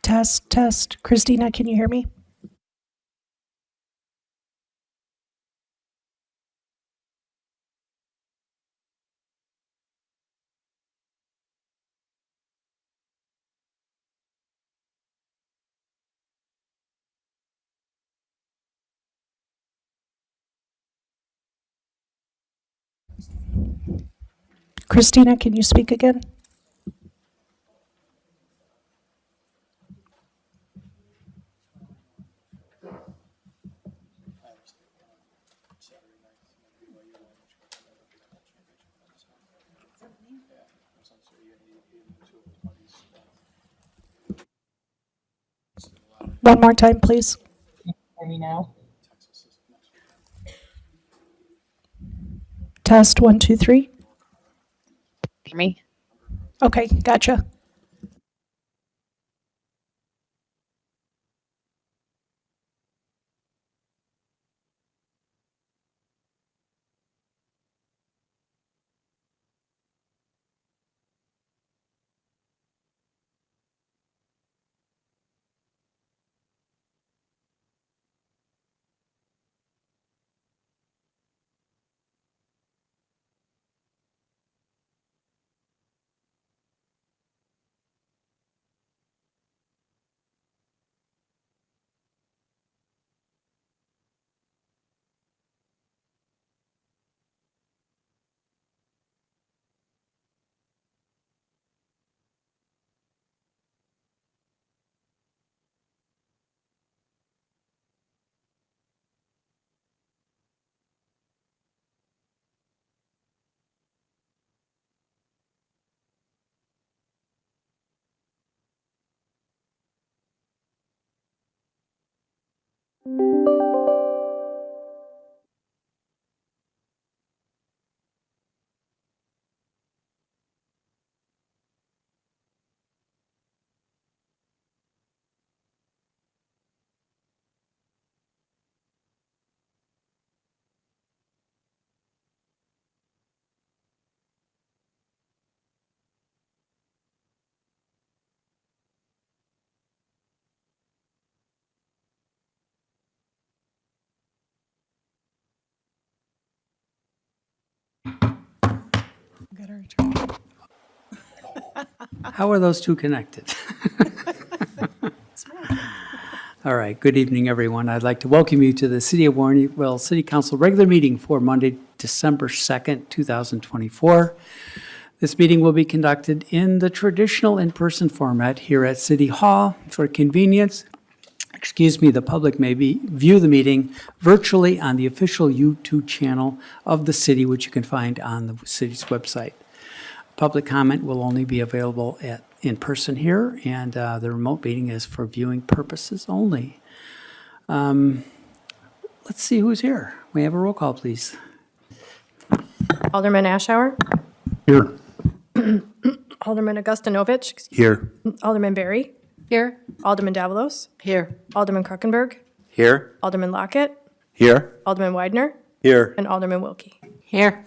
Test, test. Christina, can you hear me? Christina, can you speak again? One more time, please. Hear me now? Test, 1, 2, 3. Hear me? Okay, gotcha. How are those two connected? All right, good evening, everyone. I'd like to welcome you to the City of Warrenville City Council regular meeting for Monday, December 2nd, 2024. This meeting will be conducted in the traditional in-person format here at City Hall. For convenience, the public may view the meeting virtually on the official YouTube channel of the city, which you can find on the city's website. Public comment will only be available in person here, and the remote meeting is for viewing purposes only. Let's see who's here. May I have a roll call, please? Alderman Ashour, Here. Alderman Augustinovich, Here. Alderman Berry. Here. Alderman Davalos. Here. Alderman Kruckenberg. Here. Alderman Lockett. Here. Alderman Widener. Here. And Alderman Wilkie. Here.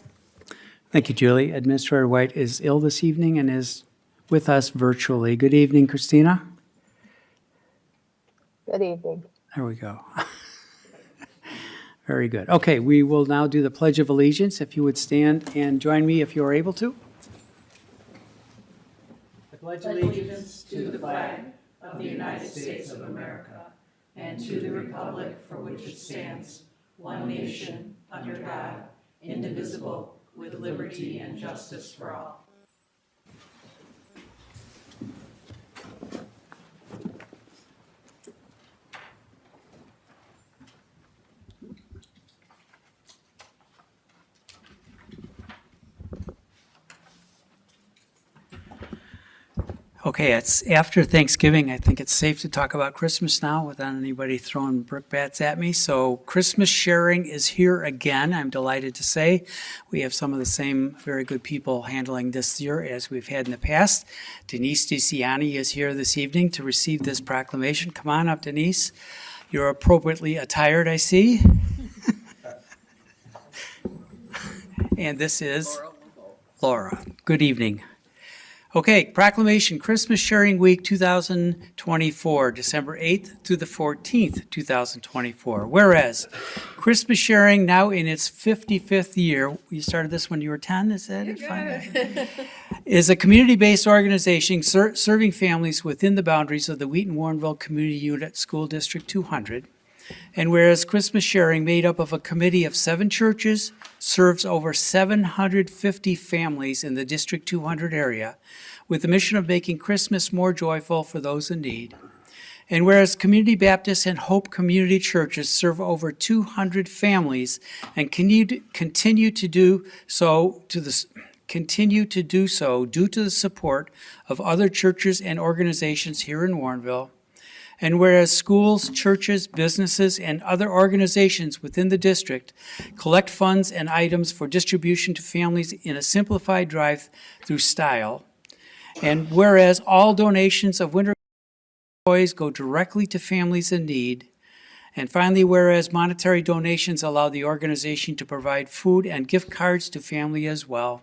Thank you, Julie. Administrator White is ill this evening and is with us virtually. Good evening, Christina. Good evening. There we go. Very good. Okay, we will now do the Pledge of Allegiance. If you would stand and join me if you are able to. I pledge allegiance to the flag of the United States of America and to the republic for which it stands, one nation, under God, indivisible, with liberty and justice for all. Okay, it's after Thanksgiving. I think it's safe to talk about Christmas now without anybody throwing brickbats at me. So Christmas sharing is here again, I'm delighted to say. We have some of the same very good people handling this year as we've had in the past. Denise DeCiani is here this evening to receive this proclamation. Come on up, Denise. You're appropriately attired, I see. And this is Laura. Good evening. Okay, proclamation, Christmas Sharing Week 2024, December 8th through the 14th, 2024. Whereas Christmas Sharing, now in its 55th year, you started this when you were 10, is that it? Is a community-based organization serving families within the boundaries of the Wheaton-Warrenville Community Unit School District 200. And whereas Christmas Sharing, made up of a committee of 7 churches, serves over 750 families in the District 200 area, with the mission of making Christmas more joyful for those in need. And whereas Community Baptist and Hope Community Churches serve over 200 families and continue to do so due to the support of other churches and organizations here in Warrenville. And whereas schools, churches, businesses, and other organizations within the district collect funds and items for distribution to families in a simplified drive-through style. And whereas all donations of winter toys go directly to families in need. And finally, whereas monetary donations allow the organization to provide food and gift cards to family as well.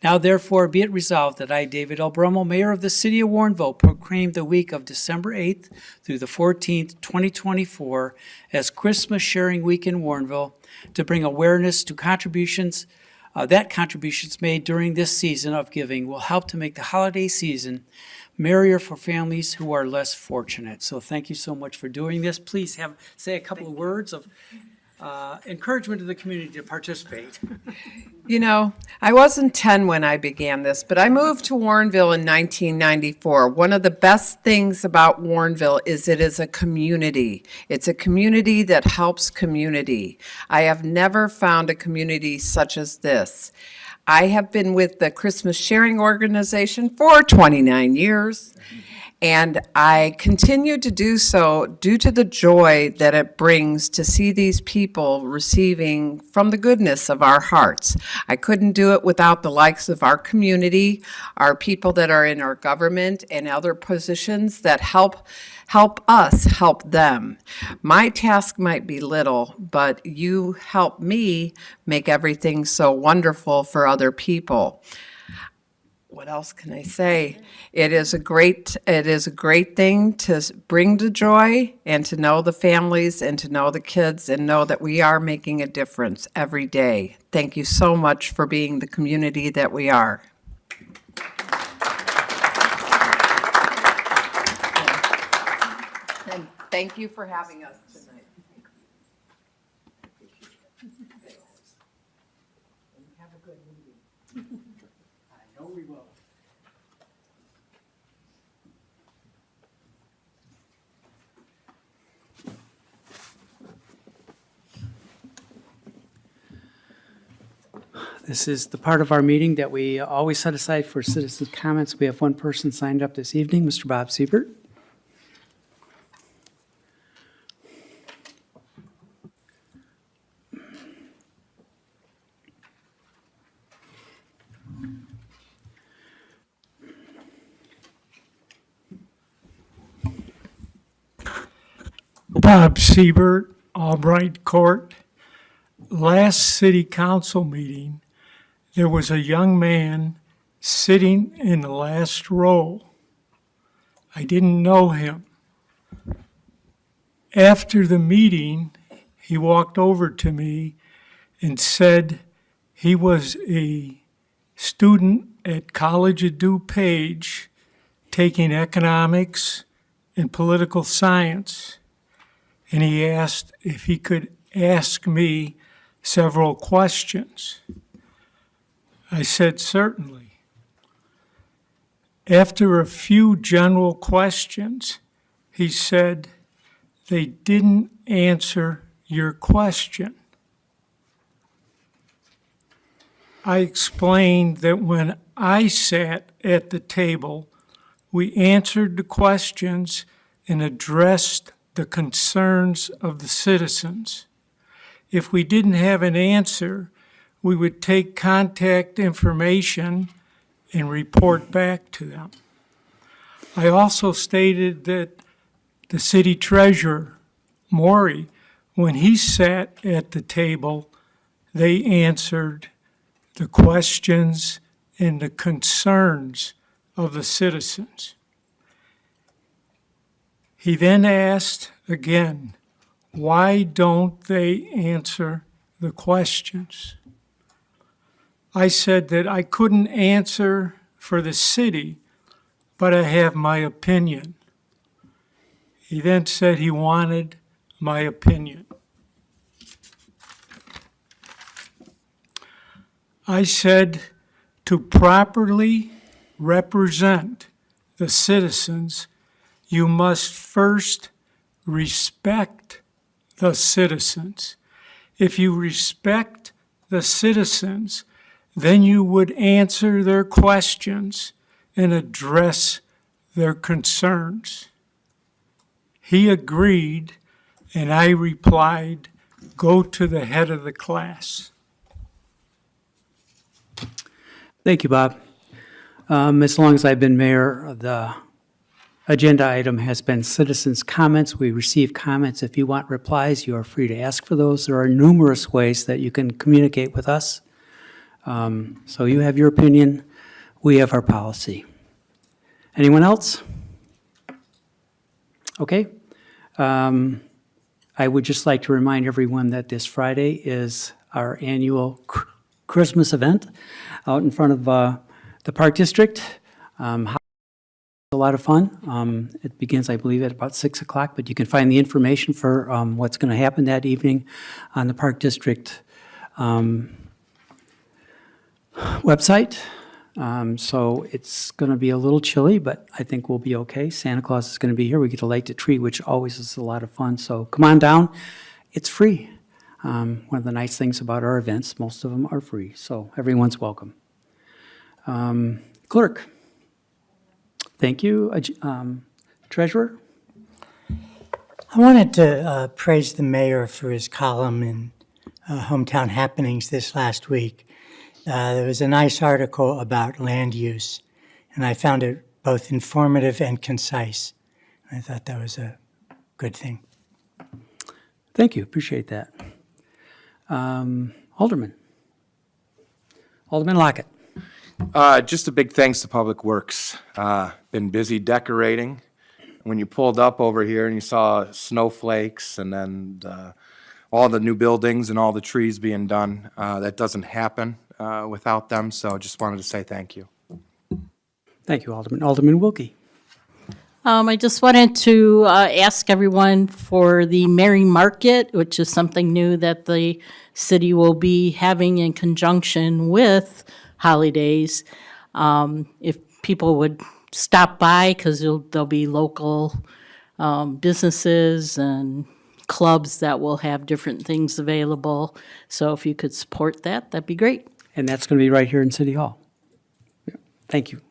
Now therefore be it resolved that I, David L. Brummel, Mayor of the City of Warrenville, proclaim the week of December 8th through the 14th, 2024 as Christmas Sharing Week in Warrenville to bring awareness to contributions made during this season of giving will help to make the holiday season merrier for families who are less fortunate. So thank you so much for doing this. Please say a couple of words of encouragement to the community to participate. You know, I wasn't 10 when I began this, but I moved to Warrenville in 1994. One of the best things about Warrenville is it is a community. It's a community that helps community. I have never found a community such as this. I have been with the Christmas Sharing Organization for 29 years. And I continue to do so due to the joy that it brings to see these people receiving from the goodness of our hearts. I couldn't do it without the likes of our community, our people that are in our government and other positions that help us help them. My task might be little, but you help me make everything so wonderful for other people. What else can I say? It is a great thing to bring the joy and to know the families and to know the kids and know that we are making a difference every day. Thank you so much for being the community that we are. And thank you for having us tonight. Have a good meeting. I know we will. This is the part of our meeting that we always set aside for citizens' comments. We have one person signed up this evening, Mr. Bob Siebert. Bob Siebert, Albright Court. Last city council meeting, there was a young man sitting in the last row. I didn't know him. After the meeting, he walked over to me and said he was a student at College of DuPage taking economics and political science. And he asked if he could ask me several questions. I said, certainly. After a few general questions, he said, they didn't answer your question. I explained that when I sat at the table, we answered the questions and addressed the concerns of the citizens. If we didn't have an answer, we would take contact information and report back to them. I also stated that the city treasurer, Maury, when he sat at the table, they answered the questions and the concerns of the citizens. He then asked again, why don't they answer the questions? I said that I couldn't answer for the city, but I have my opinion. He then said he wanted my opinion. I said to properly represent the citizens, you must first respect the citizens. If you respect the citizens, then you would answer their questions and address their concerns. He agreed, and I replied, go to the head of the class. Thank you, Bob. As long as I've been mayor, the agenda item has been citizens' comments. We receive comments. If you want replies, you are free to ask for those. There are numerous ways that you can communicate with us. So you have your opinion, we have our policy. Anyone else? Okay. I would just like to remind everyone that this Friday is our annual Christmas event out in front of the Park District. A lot of fun. It begins, I believe, at about 6 o'clock, but you can find the information for what's going to happen that evening on the Park District website. So it's going to be a little chilly, but I think we'll be okay. Santa Claus is going to be here. We get to light the tree, which always is a lot of fun. So come on down. It's free. One of the nice things about our events, most of them are free, so everyone's welcome. Clerk. Thank you. Treasurer. I wanted to praise the mayor for his column in Hometown Happenings this last week. There was a nice article about land use, and I found it both informative and concise. I thought that was a good thing. Thank you. Appreciate that. Alderman. Alderman Lockett. Just a big thanks to Public Works. Been busy decorating. When you pulled up over here and you saw snowflakes and then all the new buildings and all the trees being done, that doesn't happen without them. So just wanted to say thank you. Thank you, Alderman. Alderman Wilkie. I just wanted to ask everyone for the Merry Market, which is something new that the city will be having in conjunction with holidays. If people would stop by, because there'll be local businesses and clubs that will have different things available. So if you could support that, that'd be great. And that's going to be right here in City Hall. Yeah. Thank you.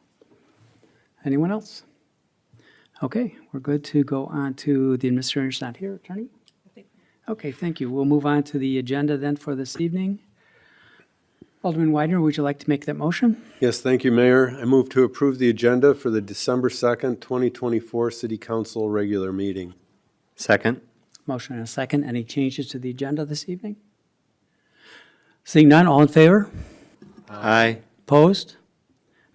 Anyone else? Okay, we're good to go on to the administrator's not here. Attorney? Okay, thank you. We'll move on to the agenda then for this evening. Alderman Widener, would you like to make that motion? Yes, thank you, Mayor. I move to approve the agenda for the December 2nd, 2024 City Council regular meeting. Second. Motion and a second. Any changes to the agenda this evening? Seeing none, all in favor? Aye. Opposed?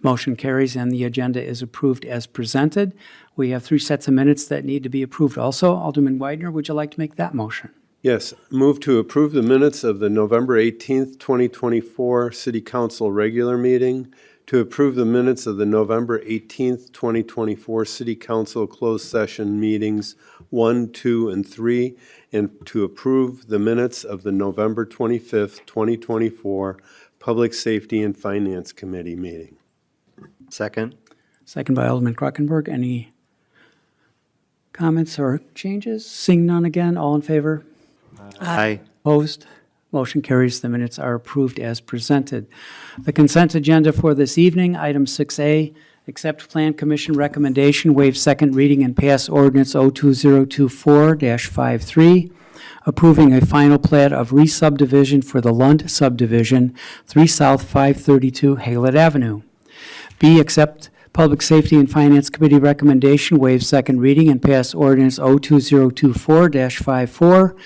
Motion carries and the agenda is approved as presented. We have 3 sets of minutes that need to be approved also. Alderman Widener, would you like to make that motion? Yes, move to approve the minutes of the November 18th, 2024 City Council regular meeting, to approve the minutes of the November 18th, 2024 City Council closed session meetings 1, 2, and 3, and to approve the minutes of the November 25th, 2024 Public Safety and Finance Committee meeting. Second. Second by Alderman Krockenberg. Any comments or changes? Seeing none again, all in favor? Aye. Opposed? Motion carries. The minutes are approved as presented. The consent agenda for this evening, item 6A, accept Plan Commission recommendation, waive second reading and pass ordinance 02024-53, approving a final plat of re-subdivision for the Lund subdivision, 3 South 532 Haylett Avenue. B, accept Public Safety and Finance Committee recommendation, waive second reading and pass ordinance 02024-54,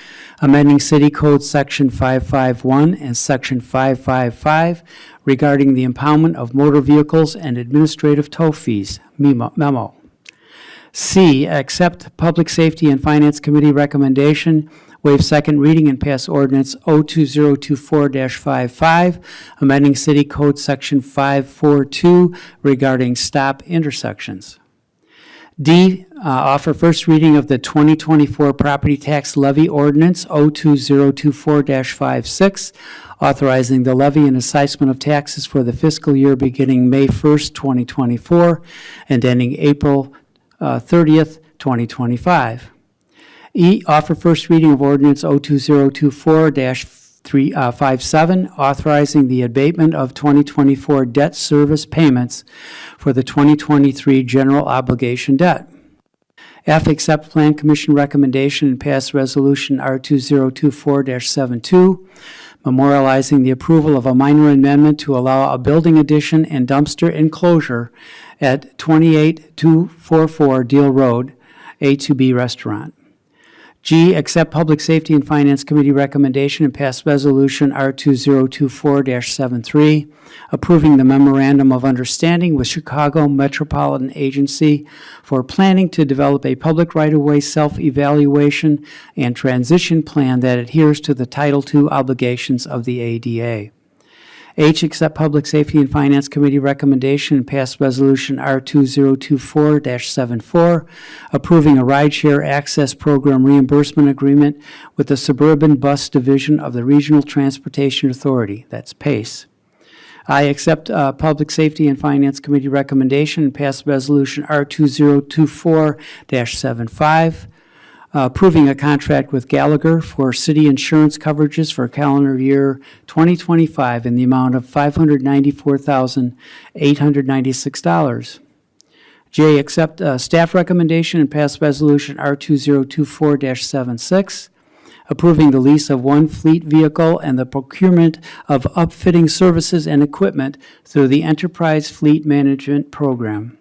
amending City Code Section 551 and Section 555 regarding the impoundment of motor vehicles and administrative tow fees. Memo. C, accept Public Safety and Finance Committee recommendation, waive second reading and pass ordinance 02024-55, amending City Code Section 542 regarding stop intersections. D, offer first reading of the 2024 property tax levy ordinance 02024-56, authorizing the levy and assessment of taxes for the fiscal year beginning May 1st, 2024, and ending April 30th, 2025. E, offer first reading of ordinance 02024-57, authorizing the abatement of 2024 debt service payments for the 2023 general obligation debt. F, accept Plan Commission recommendation and pass Resolution R2024-72, memorializing the approval of a minor amendment to allow a building addition and dumpster enclosure at 28244 Deal Road, A2B Restaurant. G, accept Public Safety and Finance Committee recommendation and pass Resolution R2024-73, approving the Memorandum of Understanding with Chicago Metropolitan Agency for planning to develop a public right-of-way self-evaluation and transition plan that adheres to the Title II obligations of the ADA. H, accept Public Safety and Finance Committee recommendation and pass Resolution R2024-74, approving a rideshare access program reimbursement agreement with the Suburban Bus Division of the Regional Transportation Authority, that's PACE. I accept Public Safety and Finance Committee recommendation and pass Resolution R2024-75, approving a contract with Gallagher for city insurance coverages for calendar year 2025 in the amount of $594,896. J, accept staff recommendation and pass Resolution R2024-76, approving the lease of one fleet vehicle and the procurement of upfitting services and equipment through the Enterprise Fleet Management Program.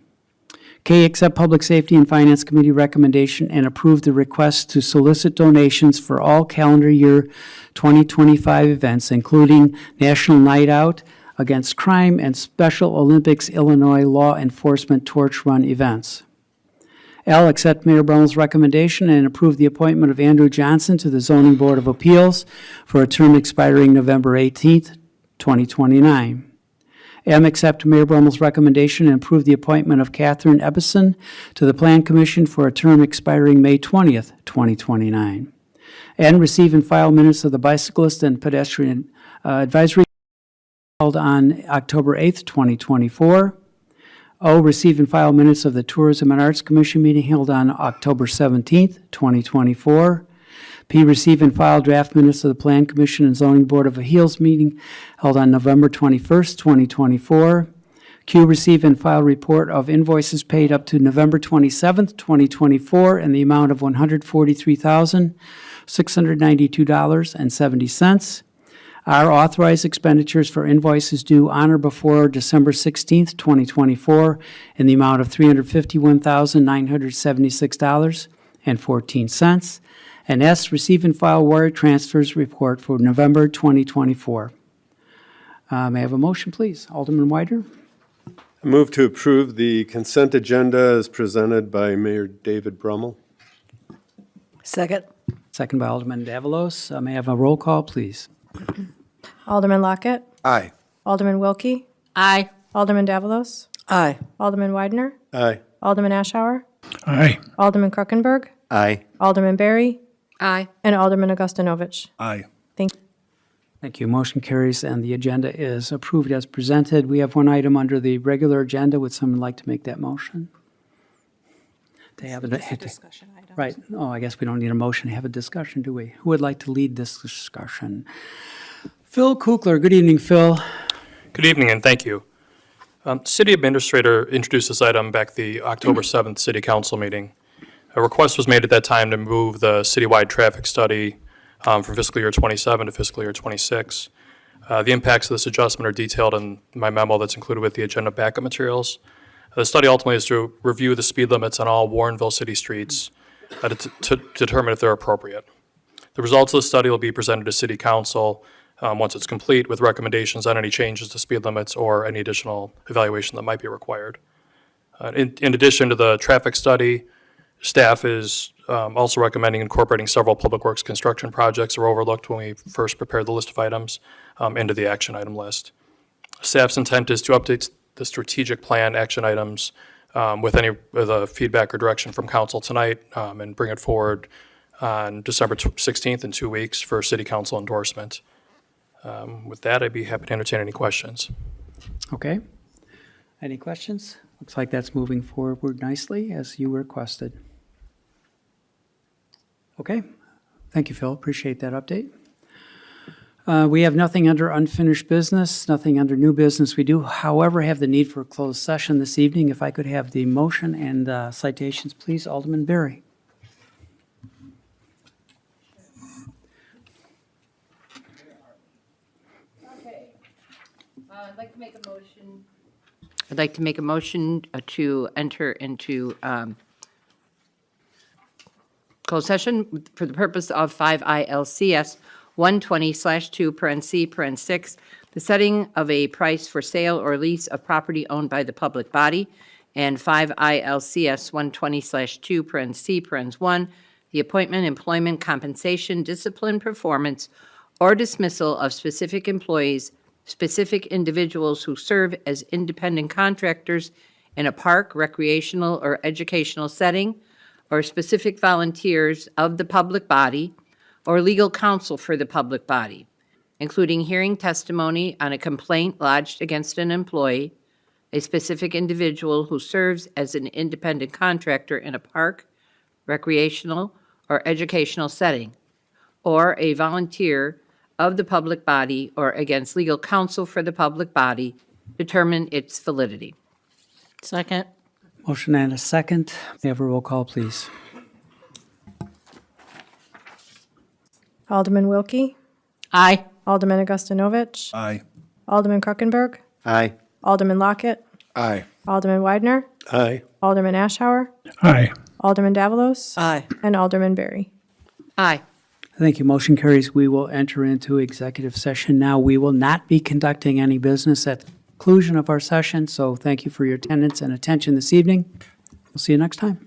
K, accept Public Safety and Finance Committee recommendation and approve the request to solicit donations for all calendar year 2025 events, including National Night Out Against Crime and Special Olympics Illinois Law Enforcement Torch Run events. L, accept Mayor Brummel's recommendation and approve the appointment of Andrew Johnson to the Zoning Board of Appeals for a term expiring November 18th, 2029. M, accept Mayor Brummel's recommendation and approve the appointment of Catherine Ebbison to the Plan Commission for a term expiring May 20th, 2029. N, receive and file minutes of the Bicyclist and Pedestrian Advisory held on October 8th, 2024. O, receive and file minutes of the Tourism and Arts Commission meeting held on October 17th, 2024. P, receive and file draft minutes of the Plan Commission and Zoning Board of Appeals meeting held on November 21st, 2024. Q, receive and file report of invoices paid up to November 27th, 2024 in the amount of $143,692.70. R, authorize expenditures for invoices due on or before December 16th, 2024 in the amount of $351,976.14. And S, receive and file wire transfers report for November 2024. May I have a motion, please? Alderman Weider? I move to approve the consent agenda as presented by Mayor David Brummel. Second. Second by Alderman Davalos. May I have a roll call, please? Alderman Lockett, Aye. Alderman Wilkie, Aye. Alderman Davalos, Aye. Alderman Widener, Aye. Alderman Ashour, Aye. Alderman Kruckenberg, Aye. Alderman Berry, Aye. and Alderman Augustinovich. Aye. Thank you. Thank you. Motion carries and the agenda is approved as presented. We have one item under the regular agenda. Would someone like to make that motion? To have a discussion item. Right. Oh, I guess we don't need a motion to have a discussion, do we? Who would like to lead this discussion? Phil Kukler. Good evening, Phil. Good evening, and thank you. City Administrator introduced this item back at the October 7th City Council meeting. A request was made at that time to move the citywide traffic study from fiscal year 27 to fiscal year 26. The impacts of this adjustment are detailed in my memo that's included with the agenda backup materials. The study ultimately is to review the speed limits on all Warrenville city streets to determine if they're appropriate. The results of the study will be presented to City Council once it's complete with recommendations on any changes to speed limits or any additional evaluation that might be required. In addition to the traffic study, staff is also recommending incorporating several public works construction projects that were overlooked when we first prepared the list of items into the action item list. Staff's intent is to update the strategic plan action items with any of the feedback or direction from council tonight and bring it forward on December 16th in 2 weeks for City Council endorsement. With that, I'd be happy to entertain any questions. Okay. Any questions? Looks like that's moving forward nicely as you requested. Okay. Thank you, Phil. Appreciate that update. We have nothing under unfinished business, nothing under new business. We do, however, have the need for a closed session this evening. If I could have the motion and citations, please, Alderman Berry. I'd like to make a motion to enter into closed session for the purpose of 5 ILCS 120/2 the setting of a price for sale or lease of property owned by the public body, and 5 ILCS 120/2 the appointment, employment, compensation, discipline, performance, or dismissal of specific employees, specific individuals who serve as independent contractors in a park, recreational, or educational setting, or specific volunteers of the public body, or legal counsel for the public body, including hearing testimony on a complaint lodged against an employee, a specific individual who serves as an independent contractor in a park, recreational, or educational setting, or a volunteer of the public body or against legal counsel for the public body, determine its validity. Second. Motion and a second. May I have a roll call, please? Alderman Wilkie. Aye. Alderman Augustinovich. Aye. Alderman Krokenberg. Aye. Alderman Lockett. Aye. Alderman Widener. Aye. Alderman Ashour. Aye. Alderman Davalos. Aye. And Alderman Berry. Aye. Thank you. Motion carries. We will enter into executive session now. We will not be conducting any business at the conclusion of our session, so thank you for your attendance and attention this evening. We'll see you next time.